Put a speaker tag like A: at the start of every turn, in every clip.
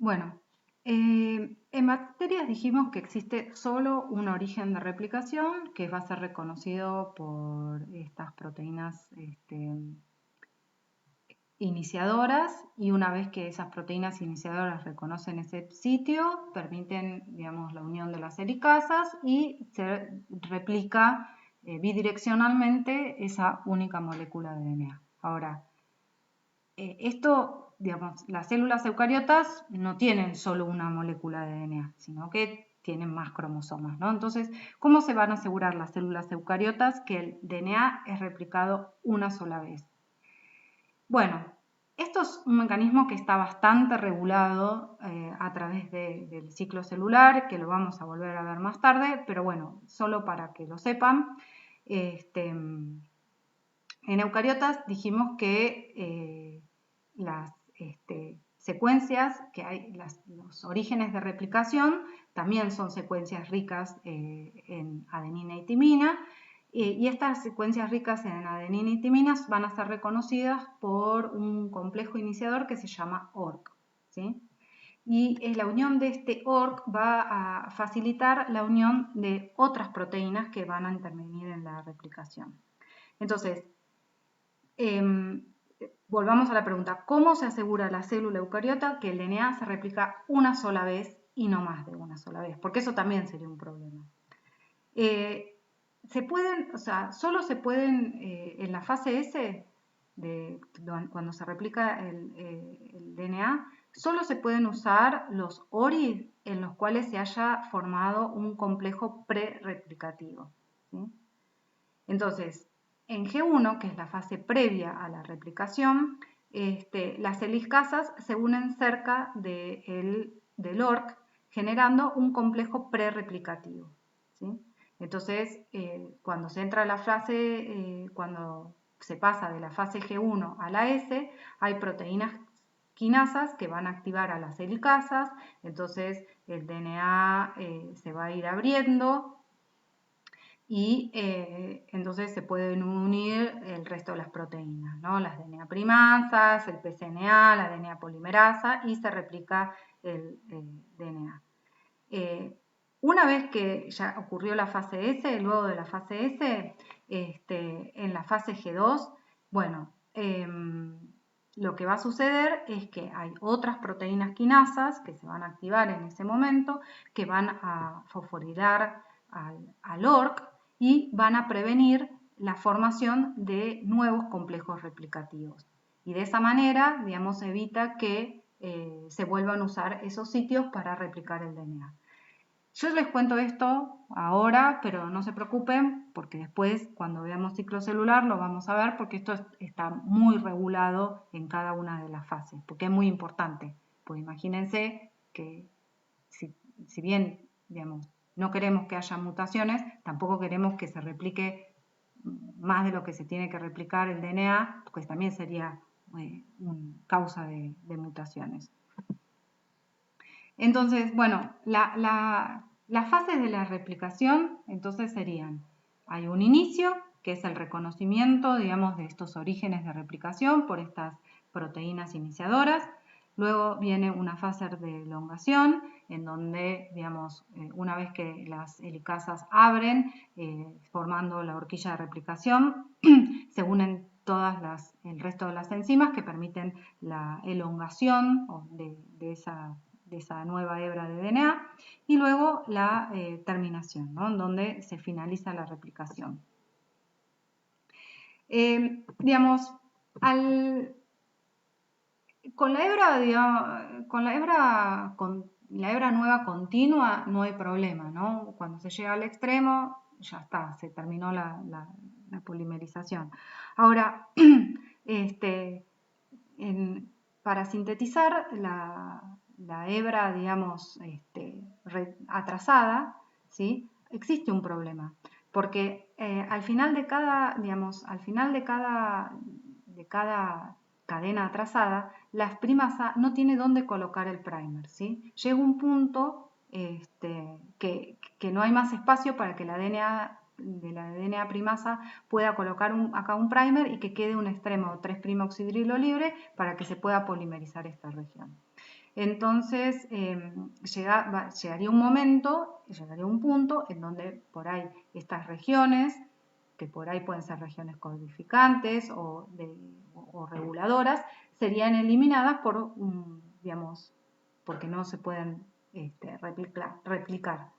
A: Bueno, en bacterias dijimos que existe solo un origen de replicación que va a ser reconocido por estas proteínas iniciadoras, y una vez que esas proteínas iniciadoras reconocen ese sitio, permiten, digamos, la unión de las helicasas y se replica bidireccionalmente esa única molécula de DNA. Ahora, esto, digamos, las células eucariotas no tienen solo una molécula de DNA, sino que tienen más cromosomas, ¿no? Entonces, ¿cómo se van a asegurar las células eucariotas que el DNA es replicado una sola vez? Bueno, esto es un mecanismo que está bastante regulado a través del ciclo celular, que lo vamos a volver a ver más tarde, pero bueno, solo para que lo sepan, en eucariotas dijimos que las secuencias que hay, los orígenes de replicación también son secuencias ricas en adenina y timina, y estas secuencias ricas en adenina y timinas van a ser reconocidas por un complejo iniciador que se llama ORC, ¿sí? Y la unión de este ORC va a facilitar la unión de otras proteínas que van a intervenir en la replicación. Entonces, volvamos a la pregunta, ¿cómo se asegura la célula eucariota que el DNA se replica una sola vez y no más de una sola vez? Porque eso también sería un problema. Solo se pueden, en la fase S, cuando se replica el DNA, solo se pueden usar los ORI en los cuales se haya formado un complejo prereplicativo, ¿sí? Entonces, en G1, que es la fase previa a la replicación, las helicasas se unen cerca del ORC, generando un complejo prereplicativo, ¿sí? Entonces, cuando se entra a la fase, cuando se pasa de la fase G1 a la S, hay proteínas quinasas que van a activar a las helicasas, entonces el DNA se va a ir abriendo, y entonces se pueden unir el resto de las proteínas, ¿no? Las DNA primasas, el pCNA, la DNA polimerasa, y se replica el DNA. Una vez que ya ocurrió la fase S, luego de la fase S, en la fase G2, bueno, lo que va a suceder es que hay otras proteínas quinasas que se van a activar en ese momento, que van a fosforidar al ORC y van a prevenir la formación de nuevos complejos replicativos. Y de esa manera, digamos, evita que se vuelvan a usar esos sitios para replicar el DNA. Yo les cuento esto ahora, pero no se preocupen, porque después, cuando veamos ciclo celular, lo vamos a ver, porque esto está muy regulado en cada una de las fases, porque es muy importante. Pues imagínense que si bien, digamos, no queremos que haya mutaciones, tampoco queremos que se replique más de lo que se tiene que replicar el DNA, porque también sería una causa de mutaciones. Entonces, bueno, las fases de la replicación entonces serían, hay un inicio, que es el reconocimiento, digamos, de estos orígenes de replicación por estas proteínas iniciadoras. Luego viene una fase de elongación, en donde, digamos, una vez que las helicasas abren, formando la horquilla de replicación, se unen el resto de las enzimas que permiten la elongación de esa nueva hebra de DNA, y luego la terminación, ¿no? En donde se finaliza la replicación. Digamos, con la hebra, digamos, la hebra nueva continua no hay problema, ¿no? Cuando se llega al extremo, ya está, se terminó la polimerización. Ahora, para sintetizar la hebra, digamos, atrasada, ¿sí? Existe un problema, porque al final de cada, digamos, al final de cada cadena atrasada, las primas A no tiene dónde colocar el primer, ¿sí? Llega un punto que no hay más espacio para que la DNA primasa pueda colocar acá un primer y que quede un extremo 3' oxidrilo libre para que se pueda polimerizar esta región. Entonces llegaría un momento, llegaría un punto en donde por ahí estas regiones, que por ahí pueden ser regiones codificantes o reguladoras, serían eliminadas por, digamos, porque no se pueden replicar.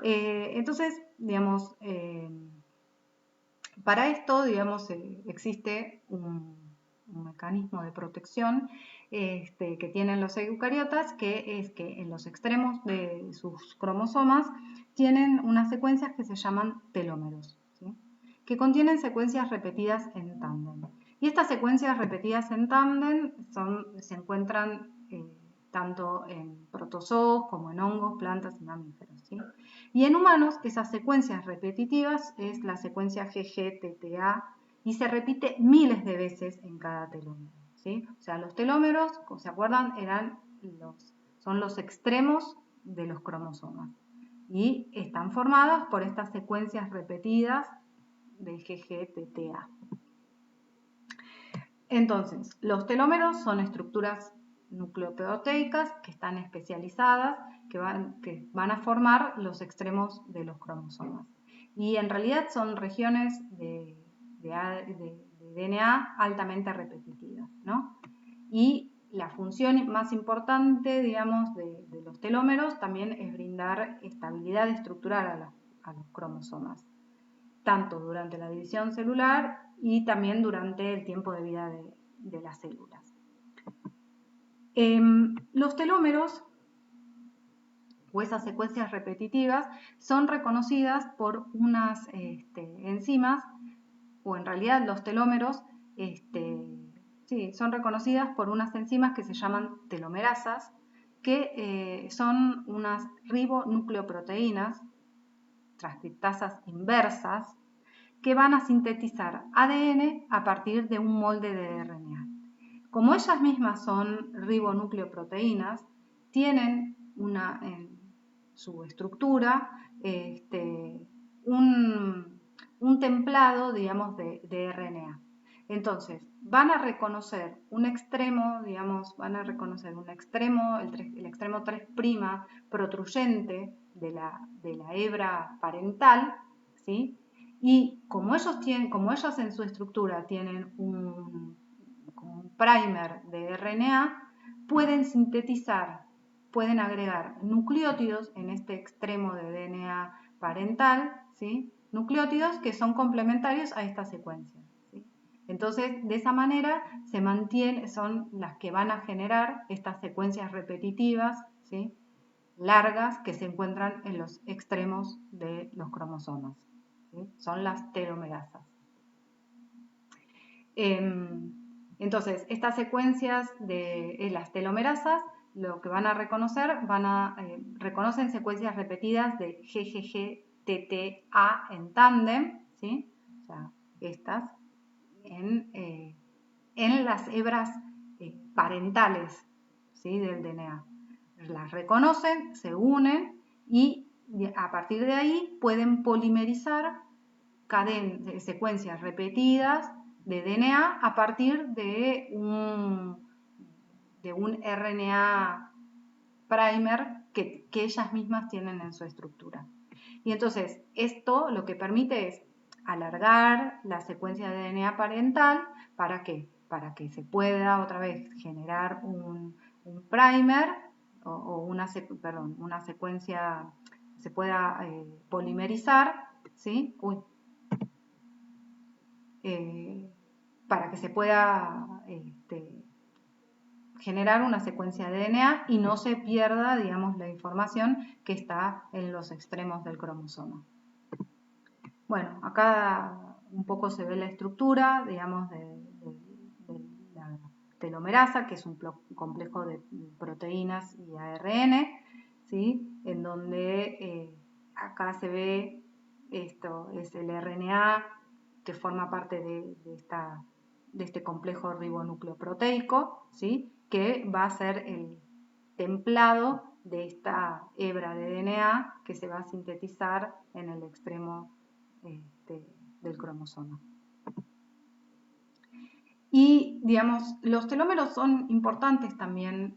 A: Entonces, digamos, para esto, digamos, existe un mecanismo de protección que tienen los eucariotas, que es que en los extremos de sus cromosomas tienen unas secuencias que se llaman telómeros, ¿sí? Que contienen secuencias repetidas en tándem. Y estas secuencias repetidas en tándem se encuentran tanto en protozoos como en hongos, plantas y mamíferos, ¿sí? Y en humanos, esas secuencias repetitivas es la secuencia GGTTA y se repite miles de veces en cada telómero, ¿sí? O sea, los telómeros, como se acuerdan, son los extremos de los cromosomas y están formadas por estas secuencias repetidas de GGTTA. Entonces, los telómeros son estructuras nucleoproteicas que están especializadas, que van a formar los extremos de los cromosomas. Y en realidad son regiones de DNA altamente repetitivas, ¿no? Y la función más importante, digamos, de los telómeros también es brindar estabilidad estructural a los cromosomas, tanto durante la división celular y también durante el tiempo de vida de las células. Los telómeros o esas secuencias repetitivas son reconocidas por unas enzimas, o en realidad los telómeros son reconocidas por unas enzimas que se llaman telomerasas, que son unas ribonucleoproteínas, transcriptasas inversas, que van a sintetizar ADN a partir de un molde de RNA. Como ellas mismas son ribonucleoproteínas, tienen en su estructura un templado, digamos, de RNA. Entonces, van a reconocer un extremo, digamos, el extremo 3' protruyente de la hebra parental, ¿sí? Y como ellos en su estructura tienen un primer de RNA, pueden sintetizar, pueden agregar nucleótidos en este extremo de DNA parental, ¿sí? Nucleótidos que son complementarios a esta secuencia, ¿sí? Entonces, de esa manera son las que van a generar estas secuencias repetitivas, ¿sí? Largas que se encuentran en los extremos de los cromosomas, ¿sí? Son las telomerasas. Entonces, estas secuencias de las telomerasas lo que van a reconocer, reconocen secuencias repetidas de GGGTTA en tándem, ¿sí? O sea, estas en las hebras parentales, ¿sí? Del DNA. Las reconocen, se unen y a partir de ahí pueden polimerizar secuencias repetidas de DNA a partir de un RNA primer que ellas mismas tienen en su estructura. Y entonces esto lo que permite es alargar la secuencia de DNA parental. ¿Para qué? Para que se pueda otra vez generar un primer o una secuencia, se pueda polimerizar, ¿sí? Para que se pueda generar una secuencia de DNA y no se pierda, digamos, la información que está en los extremos del cromosoma. Bueno, acá un poco se ve la estructura, digamos, de la telomerasa, que es un complejo de proteínas y ARN, ¿sí? En donde acá se ve, esto es el RNA que forma parte de este complejo ribonucleoproteico, ¿sí? Que va a ser el templado de esta hebra de DNA que se va a sintetizar en el extremo del cromosoma. Y, digamos, los telómeros son importantes también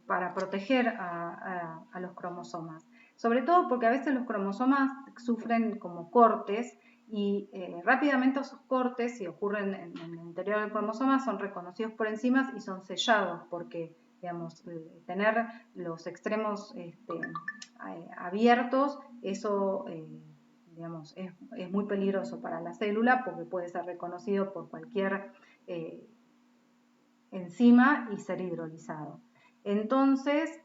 A: para proteger a los cromosomas, sobre todo porque a veces los cromosomas sufren como cortes y rápidamente esos cortes, si ocurren en el interior del cromosoma, son reconocidos por enzimas y son sellados porque, digamos, tener los extremos abiertos, eso digamos, es muy peligroso para la célula porque puede ser reconocido por cualquier enzima y ser hidrolizado. Entonces,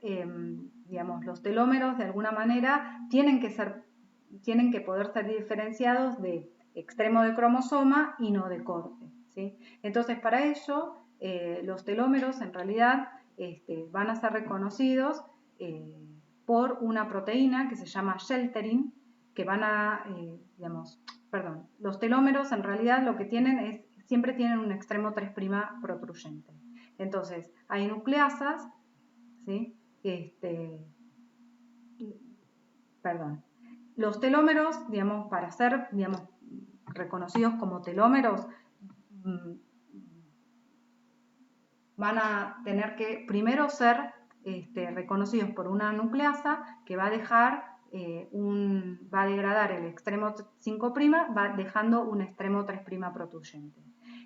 A: digamos, los telómeros de alguna manera tienen que poder ser diferenciados de extremo de cromosoma y no de corte, ¿sí? Entonces, para ello, los telómeros en realidad van a ser reconocidos por una proteína que se llama shelterin, que van a, digamos, perdón, los telómeros en realidad lo que tienen es, siempre tienen un extremo 3' protruyente. Entonces, hay nucleasas, ¿sí? Perdón. Los telómeros, digamos, para ser, digamos, reconocidos como telómeros, van a tener que primero ser reconocidos por una nucleasa que va a dejar va a degradar el extremo 5', va dejando un extremo 3' protruyente.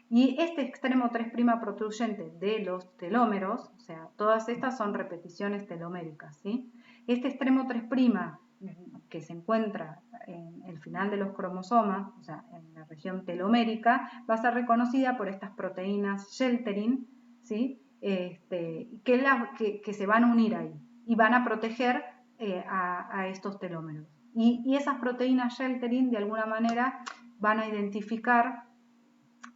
A: Y este extremo 3' protruyente de los telómeros, o sea, todas estas son repeticiones teloméricas, ¿sí? Este extremo 3' que se encuentra en el final de los cromosomas, o sea, en la región telomérica, va a ser reconocida por estas proteínas shelterin, ¿sí? Que se van a unir ahí y van a proteger a estos telómeros. Y esas proteínas shelterin de alguna manera van a identificar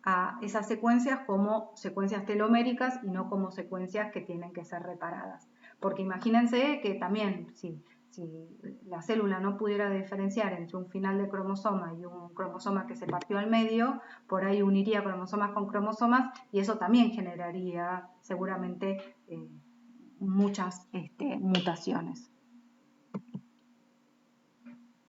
A: a esas secuencias como secuencias teloméricas y no como secuencias que tienen que ser reparadas. Porque imagínense que también si la célula no pudiera diferenciar entre un final de cromosoma y un cromosoma que se partió al medio, por ahí uniría cromosomas con cromosomas y eso también generaría seguramente muchas mutaciones.